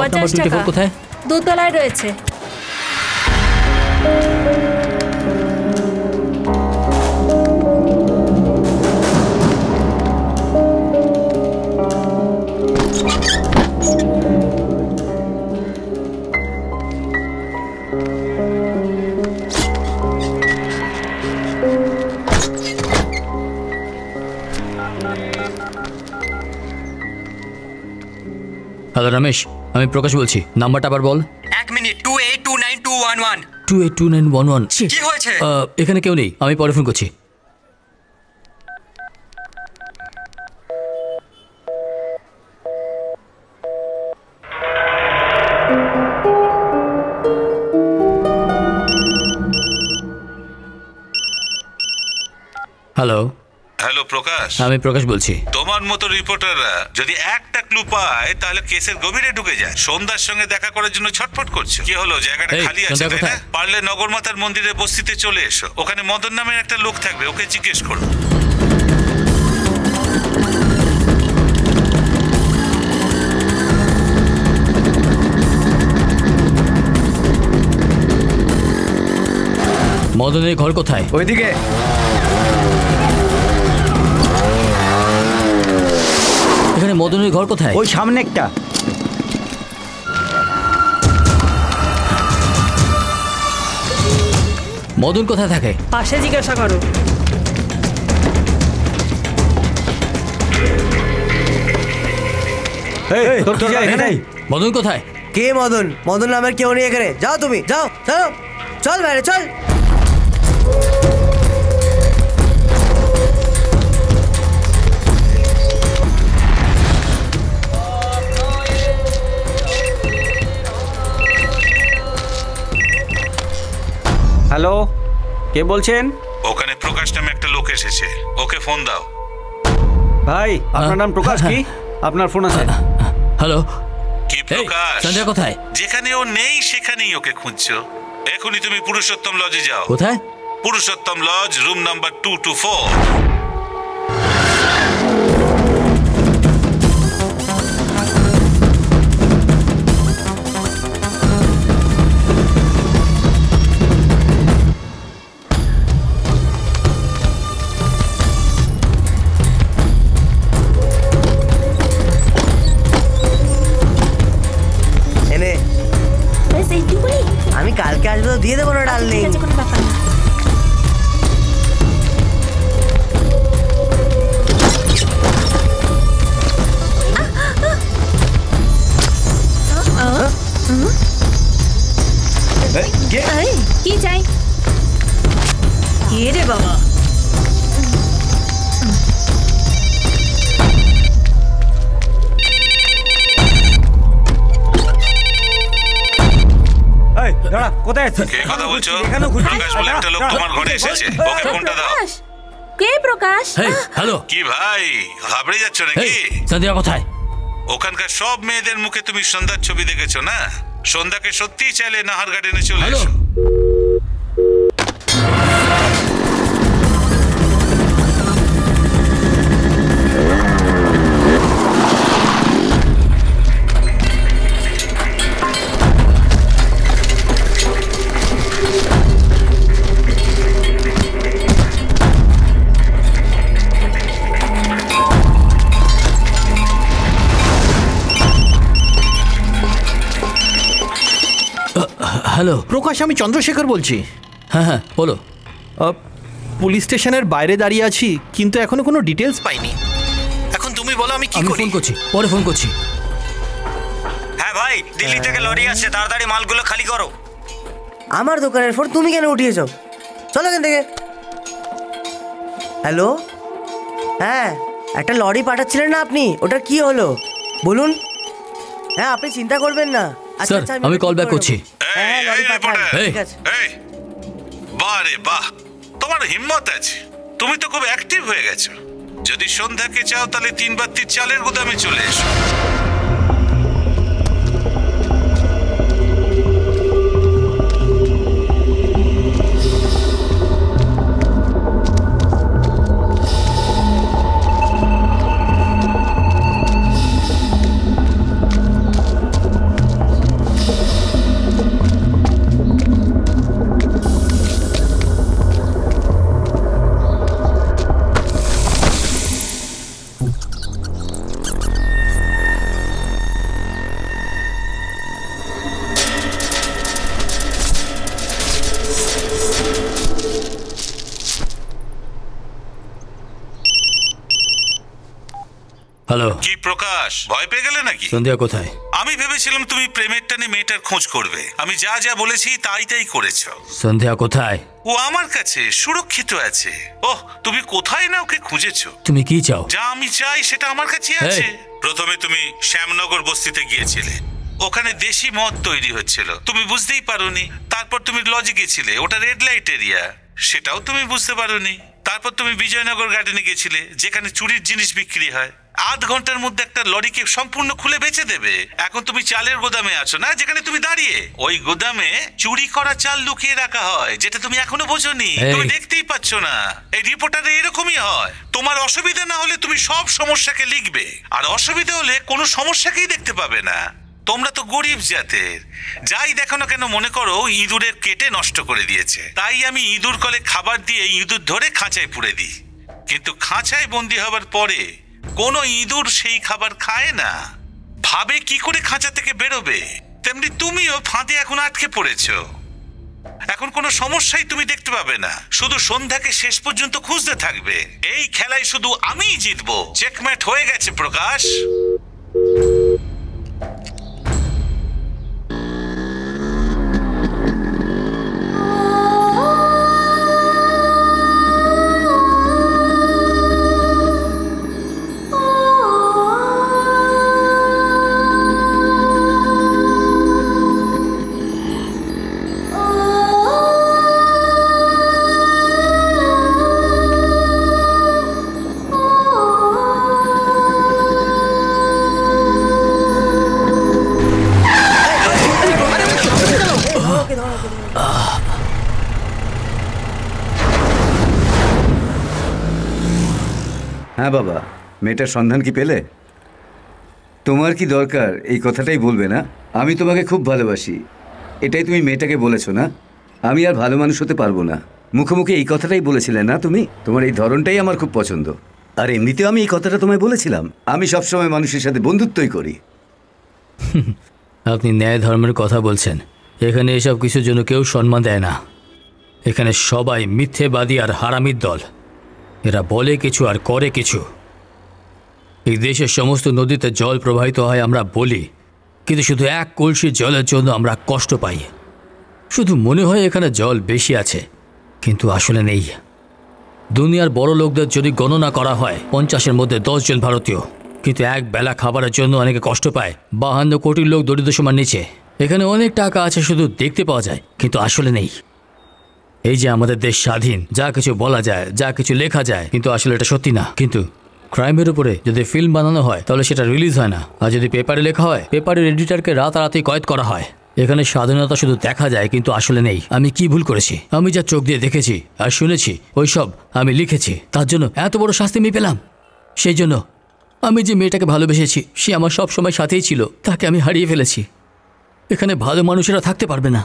50 টাকা। কোথায়? দোতলায় রয়েছে। হ্যালো রমেশ, আমি প্রকাশ বলছি। নাম্বারটা আবার বল। 1 মিনিট। 28292211। 282911। কি হয়েছে? এখানে কেউ নেই, আমি পরে ফোন করছি। হ্যালো। হ্যালো প্রকাশ, আমি প্রকাশ বলছি। তোমার মতো রিপোর্টাররা যদি একটা ক্লু পায় তাহলে কেসের গভীরে ঢুকে যায়। সন্ধ্যার সঙ্গে দেখা করার জন্য ছটফট করছো। কি হলো, জায়গাটা খালি আছে তাই না? পারলে নগরমাতার মন্দিরের বস্তিতে চলে এসো। ওখানে মদন নামের একটা লোক থাকবে, ওকে জিজ্ঞেস করো। মদনের ঘর কোথায়? ওইদিকে। এখানে মদনের ঘর কোথায়? ওই সামনে একটা। মদন কোথায় থাকে? পাশে জিজ্ঞাসা করো। মদন কোথায়? কে মদন? মদন নামের কেউ নেই এখানে। যাও তুমি, যাও চলো, চল বাইরে চল। হ্যালো, কে বলছেন? ওখানে প্রকাশ নামে একটা লোক এসেছে, ওকে ফোন দাও। ভাই, আপনার নাম প্রকাশ কি? আপনার ফোন আছে। হ্যালো। কি প্রকাশ? সঞ্জয় কোথায়? যেখানে ও নেই সেখানেই ওকে খুঁজছো। এখনই তুমি পুরুষোত্তম লজে যাও। কোথায়? Purushottam lodge, room number 224। আমি কালকে আসবো, দিয়ে দেবো না ডার্লিং। কোনো ব্যাপার না। কি চাই? কে রে বাবা? কোথায় আছিস? কে কথা বলছো? প্রকাশ বলে একটা লোক তোমার ঘরে এসেছে, ওকে ফোনটা দাও। কে প্রকাশ? হ্যালো। কি ভাই, ঘাবড়ে যাচ্ছ নাকি? সন্ধ্যা কোথায়? ওখানকার সব মেয়েদের মুখে তুমি সন্ধ্যার ছবি দেখেছো না? সন্ধ্যাকে সত্যিই চাইলে নাহার গার্ডেনে চলে এসো। হ্যালো প্রকাশ, আমি চন্দ্রশেখর বলছি। হ্যাঁ হ্যাঁ বলো। পুলিশ স্টেশনের বাইরে দাঁড়িয়ে আছি, কিন্তু এখনো কোনো ডিটেলস পাইনি। এখন তুমি বলো আমি কি করি? ফোন করছি, পরে ফোন করছি। হ্যাঁ ভাই, দিল্লি থেকে লরি আসছে, তাড়াতাড়ি মালগুলো খালি করো। আমার দোকানের ফোন তুমি কেন উঠিয়েছো? চলো এখান থেকে। হ্যালো, হ্যাঁ একটা লরি পাঠাচ্ছিলেন না আপনি, ওটা কি হলো বলুন? হ্যাঁ আপনি চিন্তা করবেন না। স্যার, আমি কল ব্যাক করছি। হ্যাঁ লরি পাঠান, ঠিক আছে। বাহ রে বাহ, তোমার হিম্মত আছে। তুমি তো খুব অ্যাক্টিভ হয়ে গেছো। যদি সন্ধ্যাকে চাও তাহলে 3 বাত্তির চালের গুদামে চলে এসো। হ্যালো, কি প্রকাশ, ভয় পেয়ে গেলে নাকি? সন্ধ্যা কোথায়? আমি ভেবেছিলাম তুমি প্রেমের টানে মেয়েটার খোঁজ করবে। আমি যা যা বলেছি তাই করেছো। সন্ধ্যা কোথায়? ও আমার কাছে সুরক্ষিত আছে। ওহ, তুমি কোথায় না ওকে খুঁজেছো? তুমি কি চাও? যা আমি চাই সেটা আমার কাছে আছে। প্রথমে তুমি শ্যামনগর বস্তিতে গিয়েছিলে, ওখানে দেশি মদ তৈরি হচ্ছিল, তুমি বুঝতেই পারোনি। তারপর তুমি লজে গেছিলে, ওটা রেড লাইট এরিয়া, সেটাও তুমি বুঝতে পারোনি। তারপর তুমি বিজয়নগর গার্ডেনে গেছিলে, যেখানে চুরির জিনিস বিক্রি হয়। আধ ঘন্টার মধ্যে একটা লরিকে সম্পূর্ণ খুলে বেচে দেবে। এখন তুমি চালের গোদামে আছো না, যেখানে তুমি দাঁড়িয়ে। ওই গোদামে চুরি করা চাল লুকিয়ে রাখা হয়, যেটা তুমি এখনো বোঝোনি। তুমি দেখতেই পাচ্ছ না। এই রিপোর্টারে এরকমই হয়। তোমার অসুবিধা না হলে তুমি সব সমস্যাকে লিখবে, আর অসুবিধা হলে কোনো সমস্যাকেই দেখতে পাবে না। তোমরা তো গরিব জাতের, যাই দেখো না কেন মনে করো ইঁদুরের কেটে নষ্ট করে দিয়েছে। তাই আমি ইঁদুর কলে খাবার দিয়ে ইঁদুর ধরে খাঁচায় পুরে দিই। কিন্তু খাঁচায় বন্দি হবার পরে কোনো ইঁদুর সেই খাবার খায় না, ভাবে কি করে খাঁচা থেকে বেরোবে। তেমনি তুমিও ফাঁদে এখন আটকে পড়েছো। এখন কোনো সমস্যাই তুমি দেখতে পাবে না, শুধু সন্ধ্যাকে শেষ পর্যন্ত খুঁজতে থাকবে। এই খেলায় শুধু আমিই জিতবো। চেকমেট হয়ে গেছে প্রকাশ। হ্যাঁ বাবা, মেয়েটার সন্ধান কি পেলে? তোমার কি দরকার এই কথাটাই বলবে না? আমি তোমাকে খুব ভালোবাসি, এটাই তুমি মেয়েটাকে বলেছো না? আমি আর ভালো মানুষ হতে পারবো না। মুখে মুখে এই কথাটাই বলেছিলে না তুমি? তোমার এই ধরনটাই আমার খুব পছন্দ। আর এমনিতেও আমি এই কথাটা তোমায় বলেছিলাম, আমি সবসময় মানুষের সাথে বন্ধুত্বই করি। আপনি ন্যায় ধর্মের কথা বলছেন। এখানে এসব কিছুর জন্য কেউ সম্মান দেয় না। এখানে সবাই মিথ্যেবাদী আর হারামির দল। এরা বলে কিছু আর করে কিছু। এই দেশের সমস্ত নদীতে জল প্রবাহিত হয় আমরা বলি, কিন্তু শুধু এক কলসি জলের জন্য আমরা কষ্ট পাই। শুধু মনে হয় এখানে জল বেশি আছে, কিন্তু আসলে নেই। দুনিয়ার বড় লোকদের যদি গণনা করা হয় 50-এর মধ্যে 10 জন ভারতীয়, কিন্তু এক বেলা খাবারের জন্য অনেকে কষ্ট পায়। 52 কোটি লোক দরিদ্র সীমার নিচে। এখানে অনেক টাকা আছে, শুধু দেখতে পাওয়া যায়, কিন্তু আসলে নেই। এই যে আমাদের দেশ স্বাধীন, যা কিছু বলা যায়, যা কিছু লেখা যায়, কিন্তু আসলে এটা সত্যি না। কিন্তু ক্রাইমের উপরে যদি ফিল্ম বানানো হয় তাহলে সেটা রিলিজ হয় না, আর যদি পেপারে লেখা হয় পেপারের এডিটরকে রাতারাতি কয়েদ করা হয়। এখানে স্বাধীনতা শুধু দেখা যায়, কিন্তু আসলে নেই। আমি কি ভুল করেছি? আমি যা চোখ দিয়ে দেখেছি আর শুনেছি ওইসব আমি লিখেছি, তার জন্য এত বড় শাস্তি আমি পেলাম। সেই জন্য আমি যে মেয়েটাকে ভালোবেসেছি, সে আমার সব সময় সাথেই ছিল, তাকে আমি হারিয়ে ফেলেছি। এখানে ভালো মানুষেরা থাকতে পারবে না।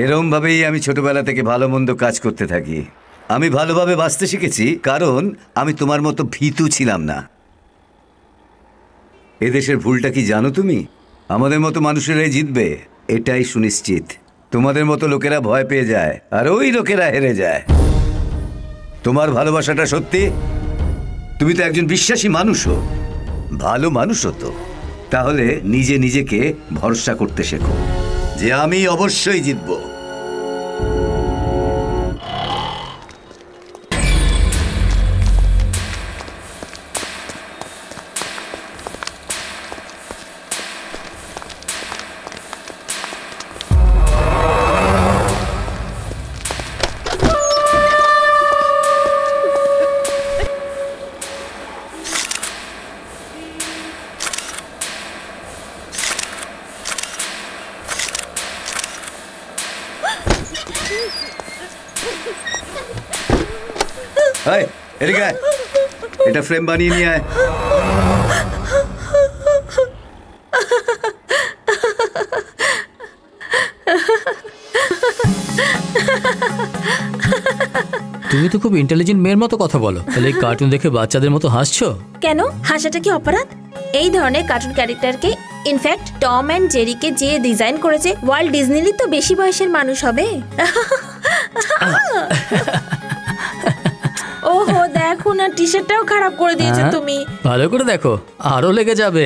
এরম ভাবেই আমি ছোটবেলা থেকে ভালো মন্দ কাজ করতে থাকি। আমি ভালোভাবে বাঁচতে শিখেছি, কারণ আমি তোমার মতো ভীতু ছিলাম না। এদেশের ভুলটা কি জানো তুমি? আমাদের মতো মানুষেরাই জিতবে, এটাই সুনিশ্চিত। তোমাদের মতো লোকেরা ভয় পেয়ে যায়, আর ওই লোকেরা হেরে যায়। তোমার ভালোবাসাটা সত্যি? তুমি তো একজন বিশ্বাসী মানুষও, ভালো মানুষও তো। তাহলে নিজে নিজেকে ভরসা করতে শেখো যে আমি অবশ্যই জিতবো। এদিকে আয়, এটা ফ্রেম বানিয়ে নিয়ে আয়। তুমি তো খুব ইন্টেলিজেন্ট মেয়ের মতো কথা বলো, তাহলে এই কার্টুন দেখে বাচ্চাদের মতো হাসছো কেন? হাসাটা কি অপরাধ? এই ধরনের কার্টুন ক্যারেক্টারকে, ইনফ্যাক্ট টম অ্যান্ড জেরিকে যে ডিজাইন করেছে ওয়ার্ল্ড ডিজনিরই তো বেশি বয়সের মানুষ হবে। ওহো, দেখো না, টি শার্টটাও খারাপ করে দিয়েছো তুমি। ভালো করে দেখো, আরো লেগে যাবে।